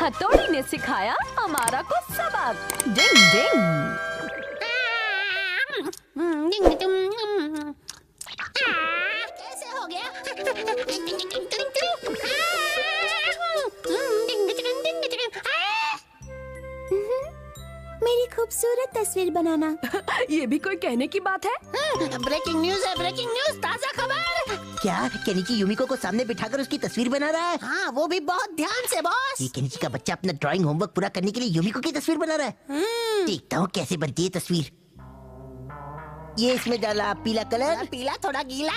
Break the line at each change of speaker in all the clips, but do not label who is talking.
हथौड़ी ने सिखाया अमारा को सबक। डिंग डिंग।
कैसे हो गया?
मेरी खूबसूरत तस्वीर बनाना।
ये भी कोई कहने की बात है?
ब्रेकिंग न्यूज है, ब्रेकिंग न्यूज, ताजा खबर।
क्या केनिची यूमिको को सामने बिठाकर उसकी तस्वीर बना रहा है?
हाँ, वो भी बहुत ध्यान से बॉस।
ये केनिची का बच्चा अपना ड्राइंग होमवर्क पूरा करने के लिए यूमिको की तस्वीर बना रहा है। देखता हूँ कैसे बनती है तस्वीर। ये इसमें डाला पीला कलर,
पीला थोड़ा गीला।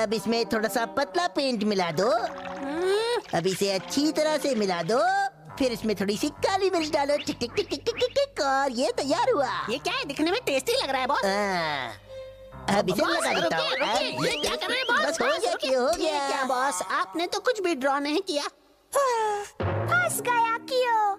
अब इसमें थोड़ा सा पतला पेंट मिला दो। अब इसे अच्छी तरह से मिला दो। फिर इसमें थोड़ी सी काली मिर्च डालो। टिक टिक टिक टिक टिक टिक टिक, और ये तैयार हुआ।
ये क्या है? दिखने में टेस्टी लग रहा है बॉस।
अब इसे
बॉस,
लगा देता हूँ।
रुकिए, ये क्या कर रहे हैं बॉस?
बस हो गया कि हो
ये
गया।
क्या बॉस, आपने तो कुछ भी ड्रॉ नहीं किया।
फंस गया क्यों?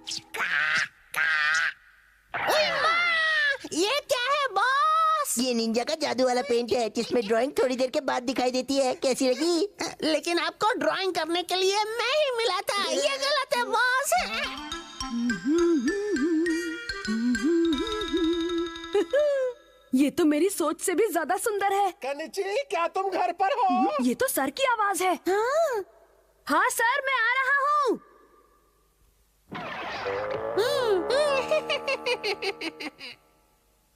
ये क्या है बॉस?
ये निंजा का जादू वाला पेंट है जिसमें ड्राइंग थोड़ी देर के बाद दिखाई देती है। कैसी लगी?
लेकिन आपको ड्राइंग करने के लिए मैं ही मिला था। ये गलत है बॉस।
ये तो मेरी सोच से भी ज्यादा सुंदर है।
केनिची, क्या तुम घर पर हो?
ये तो सर की आवाज है।
हाँ,
हाँ सर, मैं आ रहा हूँ।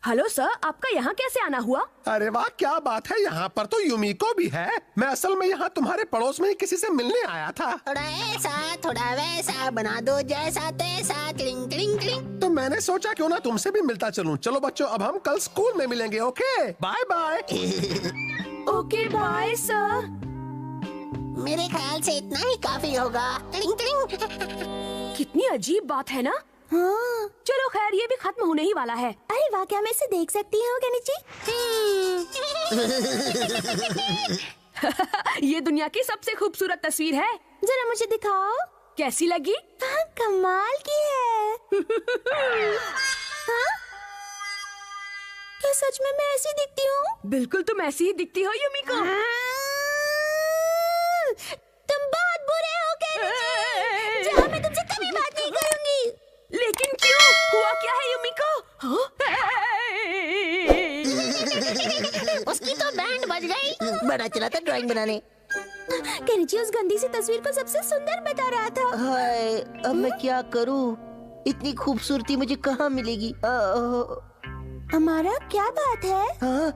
हेलो सर, आपका यहाँ कैसे आना हुआ?
अरे वाह, क्या बात है। यहाँ पर तो यूमिको भी है। मैं असल में यहाँ तुम्हारे पड़ोस में ही किसी से मिलने आया था।
थोड़ा ऐसा थोड़ा वैसा बना दो, जैसा तैसा। Cling cling cling.
तो मैंने सोचा क्यों ना तुमसे भी मिलता चलूं। चलो बच्चों, अब हम कल स्कूल में मिलेंगे। Okay, bye bye.
Okay bye sir.
मेरे ख्याल से इतना ही काफी होगा। क्लिंग क्लिंग।
कितनी अजीब बात है ना।
हाँ।
चलो खैर, ये भी खत्म होने ही वाला है।
अरे वाह, क्या मैं इसे देख सकती हूँ केनिची?
ये दुनिया की सबसे खूबसूरत तस्वीर है।
जरा मुझे दिखाओ।
कैसी लगी?
हाँ, कमाल की है। हाँ? क्या सच में मैं ऐसी दिखती हूँ?
बिल्कुल तुम ऐसी ही दिखती हो यूमिको।
तुम बहुत बुरे हो केनिची। जहाँ मैं तुमसे कभी बात नहीं करूंगी।
लेकिन क्यों? हुआ क्या है यूमिको? हाँ?
उसकी तो बैंड बज गई।
बड़ा चला था ड्राइंग बनाने।
केनिची उस गंदी सी तस्वीर को सबसे सुंदर बता रहा था।
हाय, अब मैं क्या करूं? इतनी खूबसूरती मुझे कहाँ मिलेगी?
हमारा क्या बात है?
हाँ,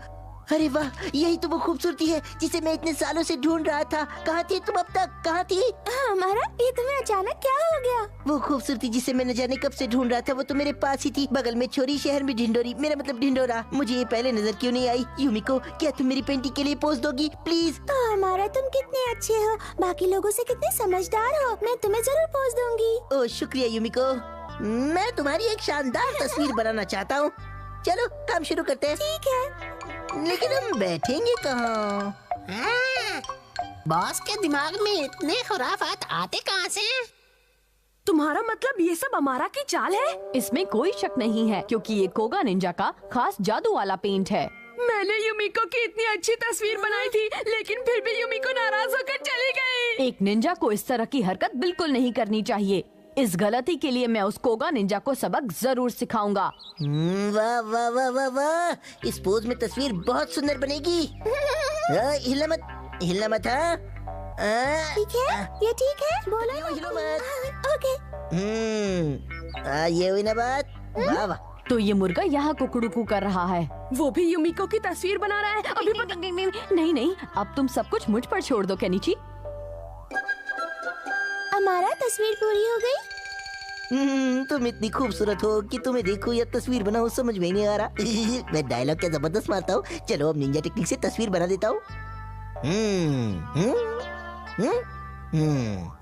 अरे वाह, यही तो वो खूबसूरती है जिसे मैं इतने सालों से ढूंढ रहा था। कहाँ थी तुम अब तक? कहाँ थी?
हमारा, ये तुम्हें अचानक क्या हो गया?
वो खूबसूरती जिसे मैं न जाने कब से ढूंढ रहा था, वो तो मेरे पास ही थी। बगल में छोरी, शहर में ढिंडोरी। मेरा मतलब ढिंडोरा। मुझे ये पहले नजर क्यों नहीं आई? यूमिको, क्या तुम मेरी पेंटिंग के लिए पोज दोगी प्लीज?
हमारा, तुम कितने अच्छे हो, बाकी लोगों से कितने समझदार हो। मैं तुम्हें जरूर पोज दूंगी।
ओह शुक्रिया यूमिको। मैं तुम्हारी एक शानदार तस्वीर बनाना चाहता हूँ। चलो काम शुरू करते हैं।
ठीक है।
लेकिन हम बैठेंगे कहाँ?
बॉस के दिमाग में इतने खुराफात आते कहाँ से?
तुम्हारा मतलब ये सब अमारा की चाल है? इसमें कोई शक नहीं है, क्योंकि ये कोगा निंजा का खास जादू वाला पेंट है। मैंने यूमिको की इतनी अच्छी तस्वीर बनाई थी, लेकिन फिर भी यूमिको नाराज होकर चली गई। एक निंजा को इस तरह की हरकत बिल्कुल नहीं करनी चाहिए। इस गलती के लिए मैं उस कोगा निंजा को सबक जरूर सिखाऊंगा।
वाह वाह वाह वाह वाह, इस पोज में तस्वीर बहुत सुंदर बनेगी। हिलना मत, हिलना मत।
ठीक है, ये ठीक है। बोलो ना।
हिलो मत।
ओके।
ये हुई ना बात। वाह वाह।
तो ये मुर्गा यहाँ कुकड़ुकू कर रहा है। वो भी यूमिको की तस्वीर बना रहा है। अभी नहीं नहीं, अब तुम सब कुछ मुझ पर छोड़ दो केनिची।
हमारा तस्वीर पूरी हो गई।
तुम इतनी खूबसूरत हो कि तुम्हें देखो या तस्वीर बनाओ समझ में नहीं आ रहा। मैं डायलॉग क्या जबरदस्त मारता हूँ। चलो अब निंजा टेक्निक से तस्वीर बना देता हूँ।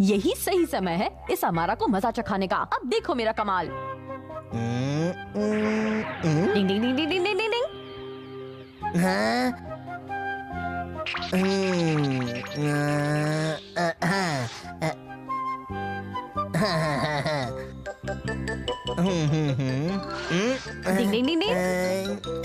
यही सही समय है इस अमारा को मजा चखाने का। अब देखो मेरा कमाल। डिंग डिंग डिंग डिंग डिंग डिंग डिंग।
हाँ?
डिंग डिंग डिंग डिंग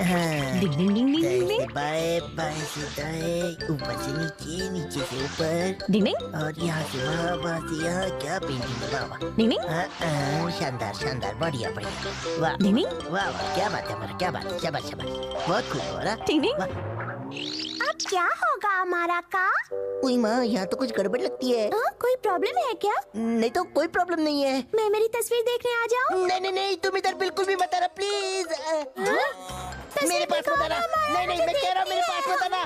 हाँ,
डिंग डिंग डिंग डिंग डिंग
से बाएं, बाएं से दाएं, ऊपर से नीचे, नीचे से ऊपर,
डिंग डिंग
और यहाँ से वहाँ से यहाँ। क्या पेंटिंग है, वाह वाह।
डिंग डिंग
शानदार शानदार, बढ़िया बढ़िया, वाह
डिंग डिंग
वाह वाह, क्या बात है हमारा, क्या बात है, शाबाश शाबाश, बहुत खूब हो रहा।
डिंग डिंग।
अब क्या होगा हमारा का?
उई माँ, यहाँ तो कुछ गड़बड़ लगती है।
कोई प्रॉब्लम है क्या?
नहीं तो कोई प्रॉब्लम नहीं है।
मैं मेरी तस्वीर देखने आ जाऊँ?
नहीं नहीं नहीं, तुम इधर बिल्कुल भी मत आना प्लीज। मेरे पास मत आना। नहीं नहीं, मैं कह रहा हूँ मेरे पास मत आना।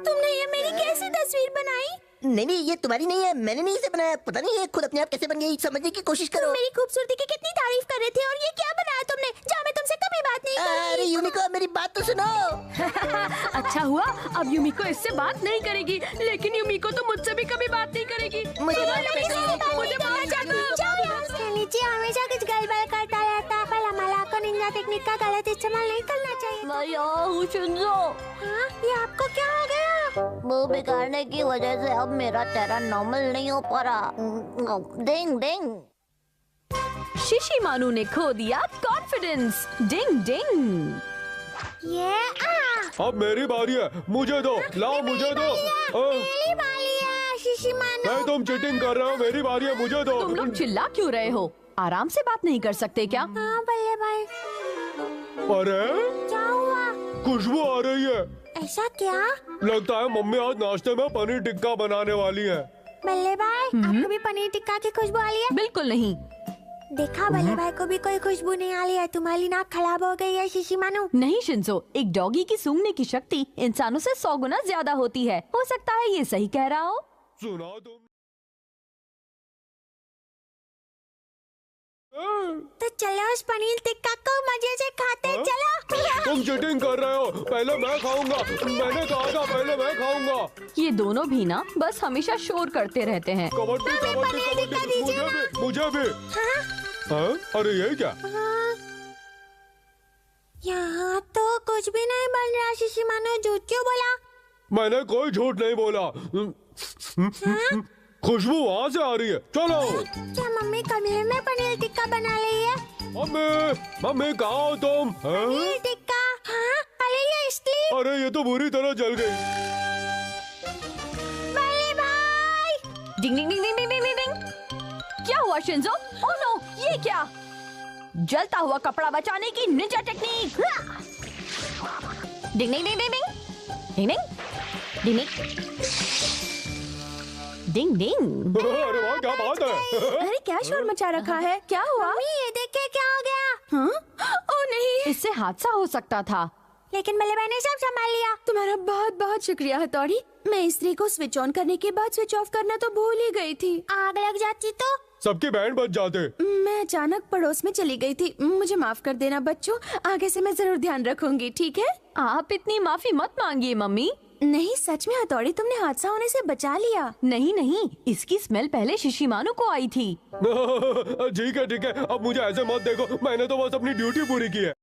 तुमने ये मेरी कैसी तस्वीर बनाई?
नहीं नहीं, ये तुम्हारी नहीं है, मैंने नहीं इसे बनाया। पता नहीं ये खुद अपने आप कैसे बन गई, समझने की कोशिश
तुम
करो।
मेरी खूबसूरती की कितनी तारीफ कर रहे थे और ये क्या बनाया तुमने? जाओ, मैं तुमसे कभी बात नहीं
अरे
करूंगी।
यूमिको, मेरी बात तो सुनो।
अच्छा हुआ, अब यूमिको इससे बात नहीं करेगी, लेकिन यूमिको तो मुझसे भी कभी बात नहीं करेगी।
मुझे बात नहीं करनी।
मुझे बोलना चाहता हूँ।
नीचे हमेशा कुछ गड़बड़ करता रहता है। पर हमारा को निंजा टेक्निक का गलत इस्तेमाल नहीं करना चाहिए।
मैं यहाँ हूँ शिंजो।
हाँ, ये आपको क्या हो गया?
वो बिगाड़ने की वजह से अब मेरा चेहरा नॉर्मल नहीं हो पा रहा। डिंग डिंग।
शिशिमानु ने खो दिया कॉन्फिडेंस। डिंग डिंग।
ये
अब मेरी बारी है, मुझे दो, लाओ मुझे दो।
मेरी बारी है शिशिमानु।
नहीं, तुम चीटिंग कर रहे हो, मेरी बारी है, मुझे दो।
तुम लोग चिल्ला क्यों रहे हो? आराम से बात नहीं कर सकते क्या?
हाँ बल्ले भाई,
अरे
क्या हुआ?
खुशबू आ रही है।
ऐसा क्या?
लगता है मम्मी आज नाश्ते में पनीर टिक्का बनाने वाली है।
बल्ले भाई, आपको भी पनीर टिक्का की खुशबू आ रही है?
बिल्कुल नहीं।
देखा, बल्ले भाई को भी कोई खुशबू नहीं आ रही है। तुम्हारी नाक खराब हो गई है शिशिमानु।
नहीं शिंजो, एक डॉगी की सूंघने की शक्ति इंसानों से 100 गुना ज्यादा होती है। हो सकता है ये सही कह रहा हो।
सुना तुम?
तो चलो उस पनीर टिक्का को मजे से खाते हैं, चलो।
तुम चीटिंग कर रहे हो, पहले मैं खाऊंगा। मैंने कहा था पहले मैं खाऊंगा।
ये दोनों भी ना बस हमेशा शोर करते रहते हैं।
कबड्डी कबड्डी कबड्डी, मुझे भी। हाँ? अरे ये क्या?
यहाँ तो कुछ भी नहीं बन रहा शिशिमानु। झूठ क्यों बोला?
मैंने कोई झूठ नहीं बोला। खुशबू वहाँ से आ रही है, चलो।
क्या मम्मी कमरे में पनीर टिक्का बना रही है?
मम्मी, मम्मी कहाँ हो तुम? हाँ?
पनीर टिक्का? हाँ, अरे ये इसलिए।
अरे ये तो बुरी तरह जल गई।
बल्ले भाई,
डिंग डिंग डिंग डिंग डिंग डिंग डिंग। क्या हुआ शिंजो? ओह नो, ये क्या? जलता हुआ कपड़ा बचाने की निंजा टेक्निक। डिंग डिंग डिंग डिंग डिंग डिंग डिंग डिंग डिंग।
अरे वाह, क्या बात है।
अरे क्या शोर मचा रखा है? क्या हुआ?
मम्मी ये देखिए क्या हो गया।
हाँ? ओह नहीं, इससे हादसा हो सकता था।
लेकिन बल्ले भाई ने सब संभाल लिया।
तुम्हारा बहुत बहुत शुक्रिया हथौड़ी। मैं इस्त्री को स्विच ऑन करने के बाद स्विच ऑफ करना तो भूल ही गई थी।
आग लग जाती तो?
सबके बैंड बज जाते।
मैं अचानक पड़ोस में चली गई थी। मुझे माफ कर देना बच्चों, आगे से मैं जरूर ध्यान रखूंगी, ठीक है? आप इतनी माफी मत मांगिए मम्मी। नहीं सच में हथौड़ी, तुमने हादसा होने से बचा लिया। नहीं नहीं, इसकी स्मेल पहले शिशिमानु को आई थी।
ठीक है ठीक है, अब मुझे ऐसे मत देखो, मैंने तो बस अपनी ड्यूटी पूरी की है।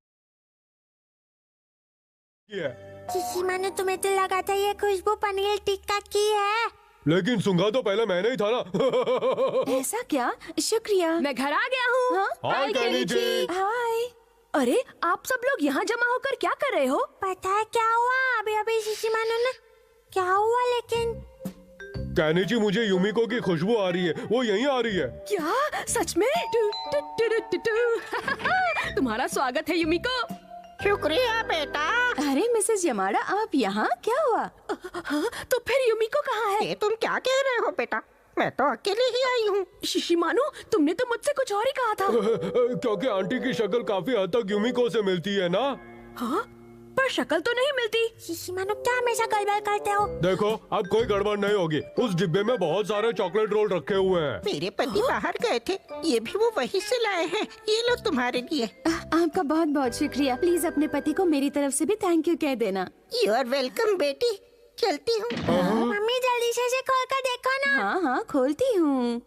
शिशिमानु, तुम्हें तो लगा था ये खुशबू पनीर टिक्का की है।
लेकिन सूंघा तो पहले मैंने ही था ना।
ऐसा क्या? शुक्रिया। मैं घर आ गया हूँ। हाँ?
हाय केनिची।
हाय। अरे आप सब लोग यहाँ जमा होकर क्या कर रहे हो?
पता है क्या हुआ? अभी अभी शिशिमानु ने क्या हुआ? लेकिन
केनिची, मुझे यूमिको की खुशबू आ रही है, वो यहीं आ रही है।
क्या सच में? तुम्हारा स्वागत है यूमिको।
शुक्रिया बेटा।
अरे मिसेस यमाडा, आप यहाँ? क्या हुआ? तो फिर यूमिको कहाँ है?
ये तुम क्या कह रहे हो बेटा? मैं तो अकेले ही आई हूँ।
शिशिमानु, तुमने तो मुझसे कुछ और ही कहा था।
क्योंकि आंटी की शक्ल काफी हद तक यूमिको से मिलती है ना।
हाँ, पर शक्ल तो नहीं मिलती।
शिशिमानु क्या हमेशा गड़बड़ करते हो?
देखो, अब कोई गड़बड़ नहीं होगी। उस डिब्बे में बहुत सारे चॉकलेट रोल रखे हुए हैं।
मेरे पति बाहर गए थे, ये भी वो वहीं से लाए हैं। ये लो तुम्हारे लिए।
आपका बहुत बहुत शुक्रिया। प्लीज अपने पति को मेरी तरफ से भी थैंक यू कह देना।
यू आर वेलकम बेटी। चलती हूँ।
मम्मी जल्दी से इसे खोल कर देखो ना।
हाँ हाँ, खोलती हूँ।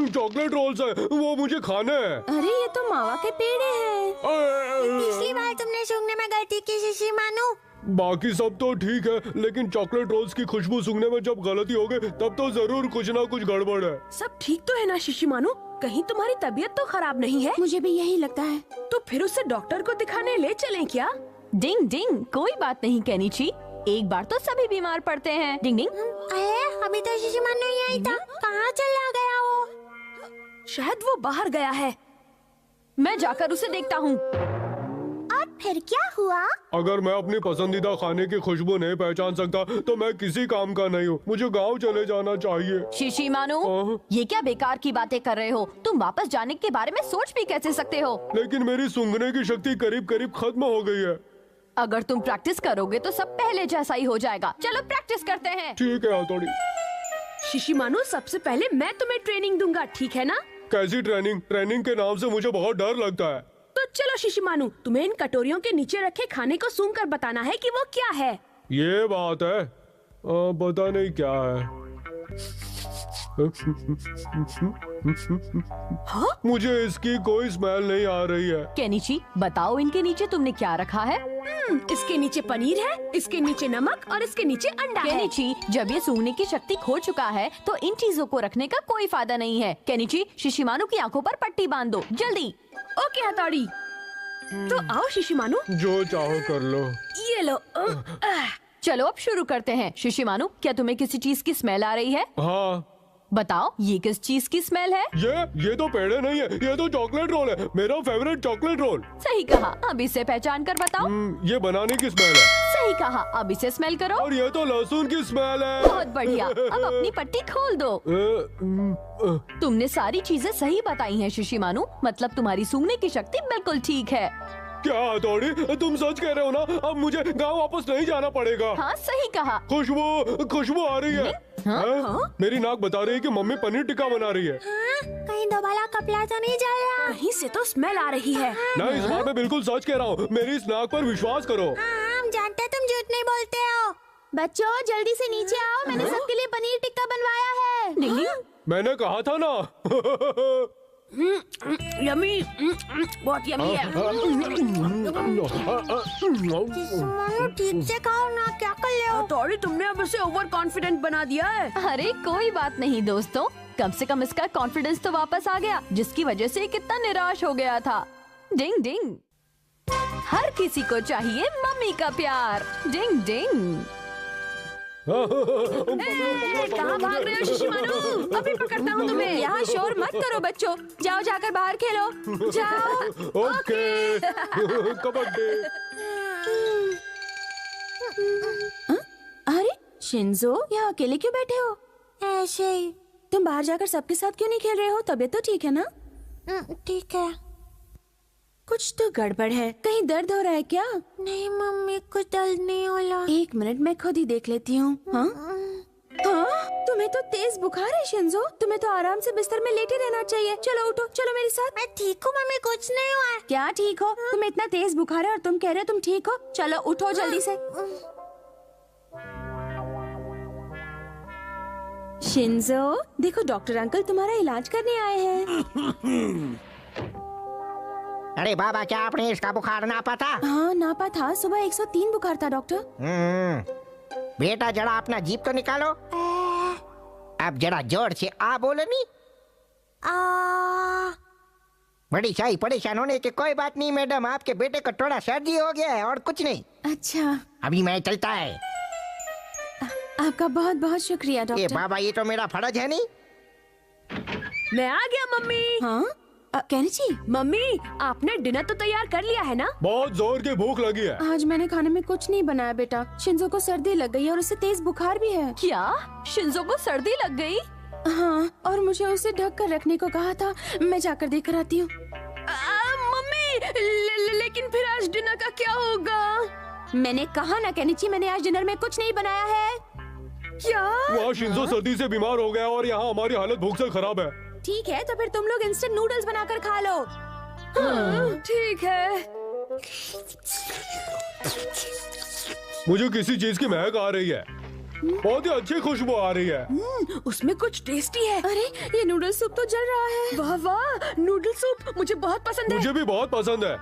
चॉकलेट रोल्स है, वो मुझे खाने हैं।
अरे ये तो मावा के पेड़े हैं।
पिछली बार तुमने सूंघने में गलती की शिशिमानु।
बाकी सब तो ठीक है, लेकिन चॉकलेट रोल्स की खुशबू सूंघने में जब गलती हो गई तब तो जरूर कुछ ना कुछ गड़बड़ है।
सब ठीक तो है ना शिशिमानु? कहीं तुम्हारी तबीयत तो खराब नहीं है?
मुझे भी यही लगता है।
तो फिर उसे डॉक्टर को दिखाने ले चलें क्या?
डिंग डिंग, कोई बात नहीं केनिची, एक बार तो सभी बीमार पड़ते हैं। डिंग डिंग।
अरे अभी तो शिशिमानु यही था, कहाँ चला गया वो?
शायद वो बाहर गया है।
मैं जाकर उसे देखता हूँ।
और फिर क्या हुआ?
अगर मैं अपनी पसंदीदा खाने की खुशबू नहीं पहचान सकता तो मैं किसी काम का नहीं हूँ। मुझे गांव चले जाना चाहिए।
शिशिमानु, ये क्या बेकार की बातें कर रहे हो? तुम वापस जाने के बारे में सोच भी कैसे सकते हो?
लेकिन मेरी सूंघने की शक्ति करीब करीब खत्म हो गई है।
अगर तुम प्रैक्टिस करोगे तो सब पहले जैसा ही हो जाएगा। चलो प्रैक्टिस करते हैं।
ठीक है हथौड़ी।
शिशिमानु, सबसे पहले मैं तुम्हें ट्रेनिंग दूंगा, ठीक है ना?
कैसी ट्रेनिंग? ट्रेनिंग के नाम से मुझे बहुत डर लगता है।
तो चलो शिशिमानु, तुम्हें इन कटोरियों के नीचे रखे खाने को सूंघकर बताना है कि वो क्या है।
ये बात है, पता नहीं क्या है।
हाँ?
मुझे इसकी कोई स्मेल नहीं आ रही है।
केनिची, बताओ इनके नीचे तुमने क्या रखा है?
इसके नीचे पनीर है, इसके नीचे नमक और इसके नीचे अंडा है।
केनिची, जब ये सूंघने की शक्ति खो चुका है तो इन चीजों को रखने का कोई फायदा नहीं है। केनिची, शिशिमानु की आंखों पर पट्टी बांध दो, जल्दी।
ओके हथौड़ी। तो आओ शिशिमानु।
जो चाहो कर लो।
ये लो।
चलो अब शुरू करते हैं। शिशिमानु, क्या तुम्हें किसी चीज की स्मेल आ रही है?
हाँ।
बताओ, ये किस चीज की स्मेल है?
ये तो पेड़े नहीं है, ये तो चॉकलेट रोल है, मेरा फेवरेट चॉकलेट रोल।
सही कहा, अब इसे पहचान कर बताओ।
ये बनाने की स्मेल है।
सही कहा, अब इसे स्मेल करो।
और ये तो लहसुन की स्मेल है।
बहुत बढ़िया, अब अपनी पट्टी खोल दो। तुमने सारी चीजें सही बताई हैं शिशिमानु, मतलब तुम्हारी सूंघने की शक्ति बिल्कुल ठीक है।
क्या हथौड़ी, तुम सच कह रहे हो ना? अब मुझे गांव वापस नहीं जाना पड़ेगा।
हाँ सही कहा।
खुशबू आ रही है। हाँ? मेरी नाक बता रही है कि मम्मी पनीर टिक्का बना रही है।
कहीं दोबारा कपड़ा तो नहीं जल रहा?
कहीं से तो स्मेल आ रही है।
नहीं, इस बार मैं बिल्कुल सच कह रहा हूँ, मेरी इस नाक पर विश्वास करो।
हम जानते हैं तुम झूठ नहीं बोलते हो। बच्चों जल्दी से नीचे आओ, मैंने सबके लिए पनीर टिक्का बनवाया है।
मैंने कहा था ना।
यमी, बहुत यमी है।
ठीक से खाओ ना, क्या कर रहे हो?
हथौड़ी, तुमने अब उसे ओवर कॉन्फिडेंट बना दिया है।
अरे कोई बात नहीं दोस्तों, कम से कम इसका कॉन्फिडेंस तो वापस आ गया, जिसकी वजह से कितना निराश हो गया था। डिंग डिंग, हर किसी को चाहिए मम्मी का प्यार। डिंग डिंग।
कहाँ भाग रहे हो शिशिमानु? अभी पकड़ता हूँ तुम्हें।
यहाँ शोर मत करो बच्चों, जाओ जाकर बाहर खेलो, जाओ।
ओके। कबड्डी।
अरे शिंजो, यहाँ अकेले क्यों बैठे हो? ऐसे ही। तुम बाहर जाकर सबके साथ क्यों नहीं खेल रहे हो? तबीयत तो ठीक है ना? ठीक है। कुछ तो गड़बड़ है, कहीं दर्द हो रहा है क्या? नहीं मम्मी, कुछ दर्द नहीं हो रहा। एक मिनट, मैं खुद ही देख लेती हूँ। हाँ? तुम्हें तो तेज बुखार है शिंजो, तुम्हें तो आराम से बिस्तर में लेटे रहना चाहिए। चलो उठो, चलो मेरे साथ। मैं ठीक हूँ मम्मी, कुछ नहीं हुआ। क्या ठीक हो? तुम्हें इतना तेज बुखार है और तुम कह रहे हो तुम ठीक हो? चलो उठो जल्दी से। शिंजो, देखो डॉक्टर अंकल तुम्हारा इलाज करने आए हैं।
अरे बाबा, क्या आपने इसका बुखार नापा था?
हाँ नापा था, सुबह 103 बुखार था डॉक्टर।
बेटा जरा अपना जीप तो निकालो। अब जरा जोर से आ बोलो नी। बड़ी शाही परेशान होने की कोई बात नहीं मैडम, आपके बेटे को थोड़ा सर्दी हो गया है और कुछ नहीं।
अच्छा,
अभी मैं चलता है।
आपका बहुत बहुत शुक्रिया
ये
डॉक्टर।
बाबा, ये तो मेरा फर्ज है नहीं।
मैं आ गया मम्मी।
हाँ केनिची,
मम्मी, आपने डिनर तो तैयार कर लिया है ना?
बहुत जोर की भूख लगी है।
आज मैंने खाने में कुछ नहीं बनाया बेटा। शिंजो को सर्दी लग गई है और उसे तेज बुखार भी है।
क्या शिंजो को सर्दी लग गई?
हाँ, और मुझे उसे ढक कर रखने को कहा था। मैं जाकर देख कर आती हूँ।
मम्मी, लेकिन फिर आज डिनर का क्या होगा?
मैंने कहा ना केनिची, मैंने आज डिनर में कुछ नहीं बनाया है।
क्या?
वहाँ शिंजो सर्दी से बीमार हो गया और यहाँ हमारी हालत भूख से खराब है।
ठीक है, तो फिर तुम लोग इंस्टेंट नूडल्स बनाकर खा लो।
हाँ, ठीक है।
मुझे किसी चीज की महक आ रही है, बहुत ही अच्छी खुशबू आ रही है।
उसमें कुछ टेस्टी है।
अरे ये नूडल सूप तो जल रहा है।
वाह वाह, नूडल सूप मुझे बहुत पसंद है।
मुझे भी बहुत पसंद है।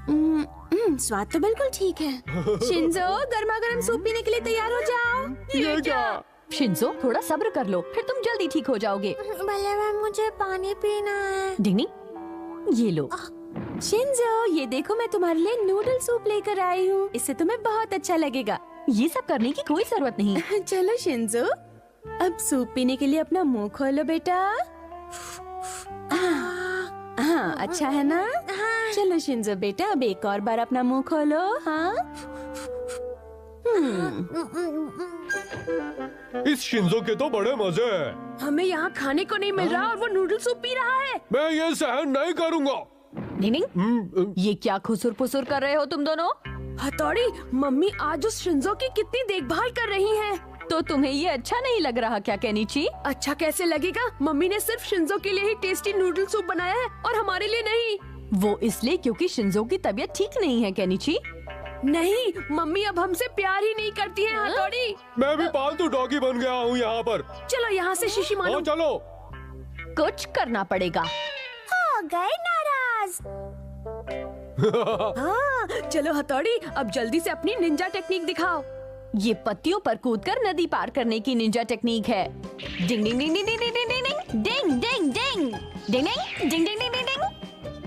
स्वाद तो बिल्कुल ठीक है। शिंजो, गर्मा गर्म सूप पीने के लिए तैयार हो जाओ।
ये क्या?
शिंजो, थोड़ा सब्र कर लो, फिर तुम जल्दी ठीक हो जाओगे।
भले मैम, मुझे पानी पीना है।
डिंगनी, ये लो।
शिंजो, ये देखो मैं तुम्हारे लिए नूडल सूप लेकर आई हूँ। इससे तुम्हें बहुत अच्छा लगेगा।
ये सब करने की कोई जरूरत नहीं।
चलो शिंजो, अब सूप पीने के लिए अपना मुंह खोलो बेटा। हाँ, अच्छा है ना? चलो शिंजो बेटा, अब एक और बार अपना मुंह खोलो। हाँ।
इस शिंजो के तो बड़े मजे हैं।
हमें यहाँ खाने को नहीं मिल रहा और वो नूडल सूप पी रहा है।
मैं ये सहन नहीं करूँगा।
डिंग, ये क्या खुसुर फुसुर कर रहे हो तुम दोनों?
हथौड़ी, मम्मी आज उस शिंजो की कितनी देखभाल कर रही हैं।
तो तुम्हें ये अच्छा नहीं लग रहा क्या केनिची?
अच्छा कैसे लगेगा? मम्मी ने सिर्फ शिंजो के लिए ही टेस्टी नूडल सूप बनाया है और हमारे लिए नहीं।
वो इसलिए क्योंकि शिंजो की तबीयत ठीक नहीं है केनिची।
नहीं, मम्मी अब हमसे प्यार ही नहीं करती है हथौड़ी।
मैं भी पालतू डॉगी बन गया हूँ यहाँ पर।
चलो यहाँ से शीशी मारो।
हाँ चलो।
कुछ करना पड़ेगा।
हो गए नाराज।
हाँ, चलो हथौड़ी, अब जल्दी से अपनी निंजा टेक्निक दिखाओ।
ये पत्तियों पर कूदकर नदी पार करने की निंजा टेक्निक है। डिंग डिंग डिंग डिंग डिंग डिंग डिंग डिंग डिंग डिंग डिंग डिंग डिंग डिंग डिंग डिंग।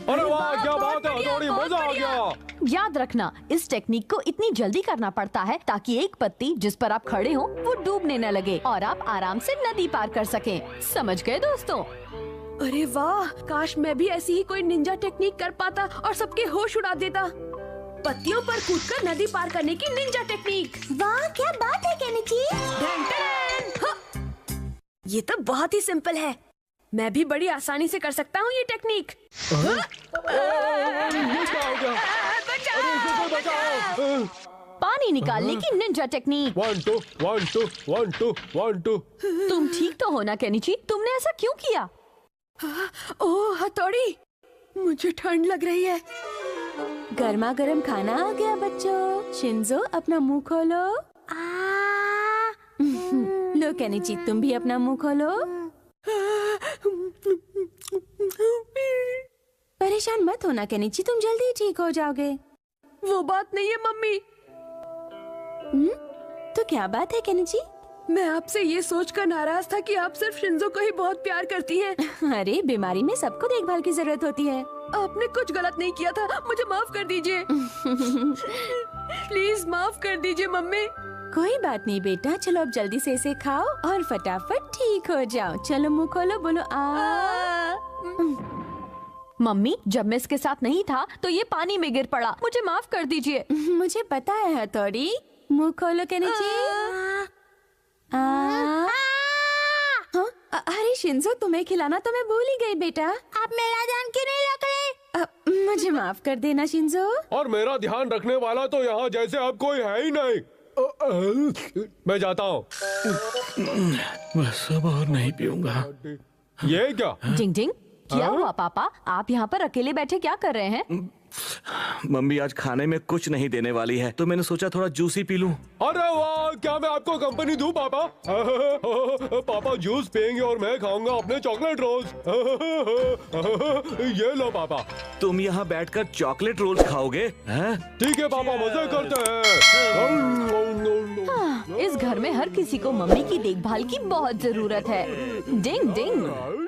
अरे वाह, क्या बात है हथौड़ी, मजा आ गया।
याद रखना, इस टेक्निक को इतनी जल्दी करना पड़ता है ताकि एक पत्ती जिस पर आप खड़े हो वो डूबने न लगे और आप आराम से नदी पार कर सकें। समझ गए दोस्तों?
अरे वाह, काश मैं भी ऐसी ही कोई निंजा टेक्निक कर पाता और सबके होश उड़ा देता। पत्तियों पर कूदकर नदी पार करने की निंजा टेक्निक।
वाह, क्या बात है केनिची।
ये तो बहुत ही सिंपल है। मैं भी बड़ी आसानी से कर सकता हूँ ये टेक्निक।
पानी निकालने की निंजा टेक्निक।
1 2 1 2 1 2 1 2।
तुम ठीक तो हो ना केनिची? तुमने ऐसा क्यों किया?
ओह हथौड़ी, मुझे ठंड लग रही है।
गर्मा गर्म खाना आ गया बच्चों। शिंजो, अपना मुंह खोलो। लो केनिची, तुम भी अपना मुंह खोलो। परेशान मत होना केनिची, तुम जल्दी ही ठीक हो जाओगे।
वो बात नहीं है मम्मी।
तो क्या बात है केनिची?
मैं आपसे ये सोचकर नाराज था कि आप सिर्फ शिंजो को ही बहुत प्यार करती हैं।
अरे, बीमारी में सबको देखभाल की जरूरत होती है।
आपने कुछ गलत नहीं किया था, मुझे माफ कर दीजिए। प्लीज माफ कर दीजिए मम्मी।
कोई बात नहीं बेटा, चलो अब जल्दी से इसे खाओ और फटाफट ठीक हो जाओ। चलो मुंह खोलो, बोलो आ।
मम्मी, जब मैं इसके साथ नहीं था तो ये पानी में गिर पड़ा, मुझे माफ कर दीजिए।
मुझे पता है हथौड़ी। मुंह खोलो केनिची। हाँ? अरे शिंजो, तुम्हें खिलाना तो मैं भूल ही गई बेटा।
आप मेरा ध्यान क्यों नहीं रख रहे?
मुझे माफ कर देना शिंजो।
और मेरा ध्यान रखने वाला तो यहाँ जैसे अब कोई है ही नहीं। मैं जाता हूँ।
बस अब और नहीं पीऊंगा।
ये क्या?
डिंग डिंग, क्या हुआ पापा? आप यहाँ पर अकेले बैठे क्या कर रहे हैं?
मम्मी आज खाने में कुछ नहीं देने वाली है, तो मैंने सोचा थोड़ा जूस ही पी लूं।
अरे वाह, क्या मैं आपको कंपनी दूं पापा? पापा जूस पियेंगे और मैं खाऊंगा अपने चॉकलेट रोल्स। ये लो पापा।
तुम यहाँ बैठकर चॉकलेट रोल्स खाओगे? हैं?
ठीक है पापा, मजे करते हैं।
इस घर में हर किसी को मम्मी की देखभाल की बहुत जरूरत है। डिंग डिंग।